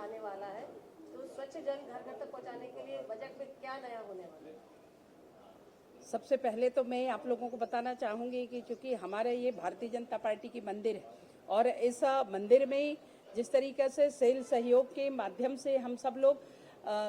आने वाला है, तो स्वच्छ जल घर घर तक पहुंचाने के लिए बजट में क्या नया होने वाला है? सबसे पहले तो मैं आप लोगों को बताना चाहूँगी कि चूँकि हमारे ये भारतीय जनता पार्टी की मंदिर है और इस मंदिर में जिस तरीके से सेल सहयोग के माध्यम से हम सब लोग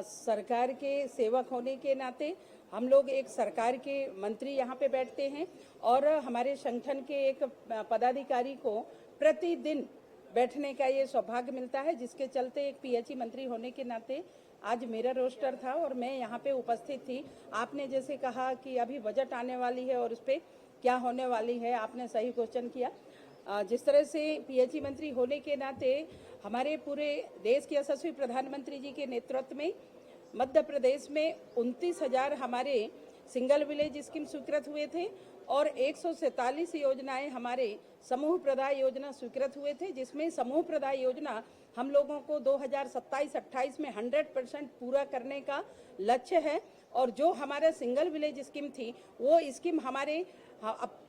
सरकार के सेवक होने के नाते हम लोग एक सरकार के मंत्री यहाँ पे बैठते हैं और हमारे संगठन के एक पदाधिकारी को प्रतिदिन बैठने का ये सौभाग्य मिलता है, जिसके चलते एक पीएचई मंत्री होने के नाते आज मेरा रोस्टर था और मैं यहाँ पे उपस्थित थी। आपने जैसे कहा कि अभी बजट आने वाली है और उस पर क्या होने वाली है, आपने सही क्वेश्चन किया। जिस तरह से पीएचई मंत्री होने के नाते हमारे पूरे देश के यशस्वी प्रधानमंत्री जी के नेतृत्व में मध्य प्रदेश में 29,000 हमारे सिंगल विलेज स्कीम स्वीकृत हुए थे और 147 योजनाएं हमारे समूह प्रदाय योजना स्वीकृत हुए थे, जिसमें समूह प्रदाय योजना हम लोगों को 2027-28 में 100% पूरा करने का लक्ष्य है। और जो हमारा सिंगल विलेज स्कीम थी वो स्कीम हमारे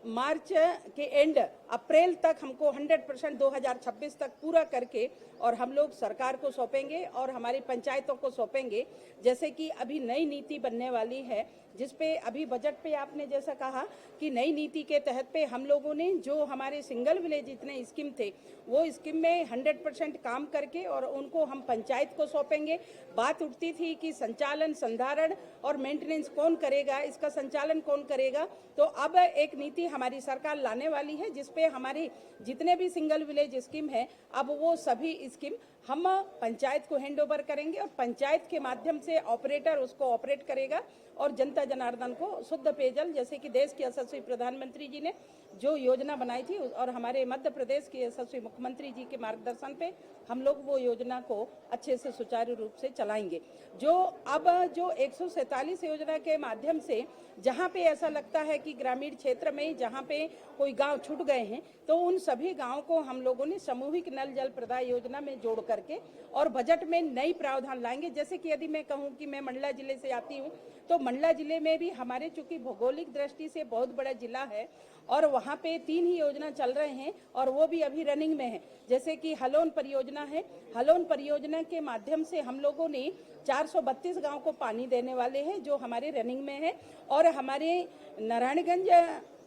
मार्च के एंड अप्रैल तक हमको 100% 2026 तक पूरा करके और हम लोग सरकार को सौंपेंगे और हमारी पंचायतों को सौंपेंगे। जैसे कि अभी नई नीति बनने वाली है, जिस पे अभी बजट पे आपने जैसा कहा कि नई नीति के तहत पे हम लोगों ने जो हमारे सिंगल विलेज जितने स्कीम थे वो स्कीम में 100% काम करके और उनको हम पंचायत को सौंपेंगे। बात उठती थी कि संचालन, संधारण और मेंटेनेंस कौन करेगा, इसका संचालन कौन करेगा, तो अब एक नीति हमारी सरकार लाने वाली है जिसपे हमारी जितने भी सिंगल विलेज स्कीम है अब वो सभी स्कीम हम पंचायत को हैंड ओवर करेंगे और पंचायत के माध्यम से ऑपरेटर उसको ऑपरेट करेगा और जनता जनार्दन को शुद्ध पेयजल, जैसे कि देश के यशस्वी प्रधानमंत्री जी ने जो योजना बनाई थी और हमारे मध्य प्रदेश के यशस्वी मुख्यमंत्री जी के मार्गदर्शन पे हम लोग वो योजना को अच्छे से सुचारू रूप से चलाएंगे। जो 147 योजना के माध्यम से जहाँ पे ऐसा लगता है कि ग्रामीण क्षेत्र में जहाँ पे कोई गांव छूट गए हैं तो उन सभी गांवों को हम लोगों ने सामूहिक नल जल प्रदाय योजना में जोड़ करके और बजट में नई प्रावधान लाएंगे। जैसे कि यदि मैं कहूँ कि मैं मंडला जिले से आती हूँ तो मंडला जिले में भी हमारे चूंकि भौगोलिक दृष्टि से बहुत बड़ा जिला है और वहाँ पे 3 ही योजना चल रहे हैं और वो भी अभी रनिंग में है। जैसे कि हलोन परियोजना है, हलोन परियोजना के माध्यम से हम लोगों ने 432 गांव को पानी देने वाले हैं जो हमारे रनिंग में है। और हमारे नारायणगंज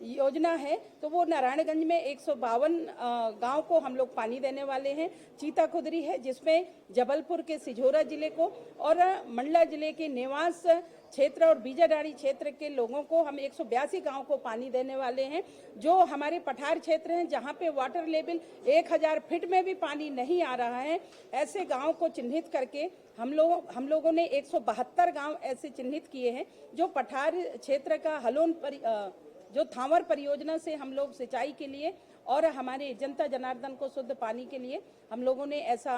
योजना है तो वो नारायणगंज में 152 गांव को हम लोग पानी देने वाले हैं। चीता खुदरी है जिसमें जबलपुर के सिझोरा जिले को और मंडला जिले के नेवास क्षेत्र और बीजाडाड़ी क्षेत्र के लोगों को हम 182 गांव को पानी देने वाले हैं। जो हमारे पठार क्षेत्र हैं जहां पे वाटर लेवल 1000 फीट में भी पानी नहीं आ रहा है, ऐसे गांव को चिन्हित करके हम लोगों ने 172 गांव ऐसे चिन्हित किए हैं जो पठार क्षेत्र का हलोन जो थावर परियोजना से हम लोग सिंचाई के लिए और हमारे जनता जनार्दन को शुद्ध पानी के लिए हम लोगों ने ऐसा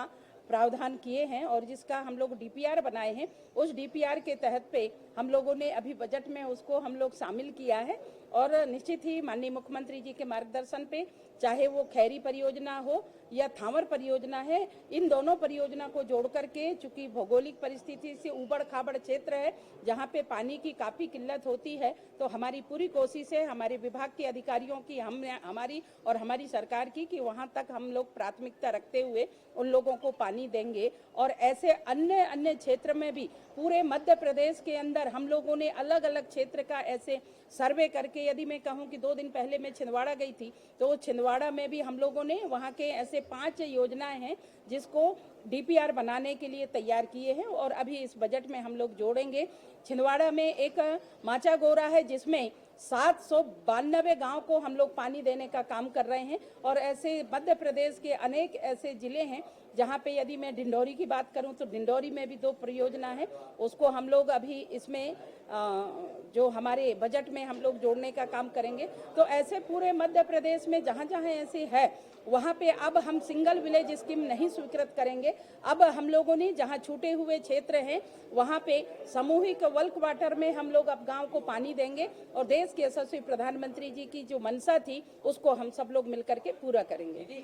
प्रावधान किए हैं और जिसका हम लोग डीपीआर बनाए हैं। उस डीपीआर के तहत पे हम लोगों ने अभी बजट में उसको हम लोग शामिल किया है और निश्चित ही माननीय मुख्यमंत्री जी के मार्गदर्शन पे चाहे वो खैरी परियोजना हो या थावर परियोजना है, इन दोनों परियोजना को जोड़ करके चूंकि भौगोलिक परिस्थिति से उबड़ खाबड़ क्षेत्र है जहाँ पे पानी की काफ़ी किल्लत होती है, तो हमारी पूरी कोशिश है हमारे विभाग के अधिकारियों की हमारी और हमारी सरकार की कि वहाँ तक हम लोग प्राथमिकता रखते हुए उन लोगों को पानी देंगे। और ऐसे अन्य क्षेत्र में भी पूरे मध्य प्रदेश के अंदर हम लोगों ने अलग अलग क्षेत्र का ऐसे सर्वे करके, यदि मैं कहूँ कि 2 दिन पहले मैं छिंदवाड़ा गई थी तो छिंदवाड़ा में भी हम लोगों ने वहाँ के ऐसे 5 योजनाएं हैं जिसको डीपीआर बनाने के लिए तैयार किए हैं और अभी इस बजट में हम लोग जोड़ेंगे। छिंदवाड़ा में एक माचा गोरा है जिसमें 792 गांव को हम लोग पानी देने का काम कर रहे हैं और ऐसे मध्य प्रदेश के अनेक ऐसे जिले हैं जहां पे यदि मैं डिंडौरी की बात करूं तो डिंडौरी में भी 2 परियोजना है, उसको हम लोग अभी इसमें जो हमारे बजट में हम लोग जोड़ने का काम करेंगे। तो ऐसे पूरे मध्य प्रदेश में जहां जहां ऐसे है वहां पे अब हम सिंगल विलेज स्कीम नहीं स्वीकृत करेंगे। अब हम लोगों ने जहां छूटे हुए क्षेत्र हैं वहां पे सामूहिक बल्क वाटर में हम लोग अब गांव को पानी देंगे और देश के यशस्वी प्रधानमंत्री जी की जो मंशा थी उसको हम सब लोग मिलकर के पूरा करेंगे।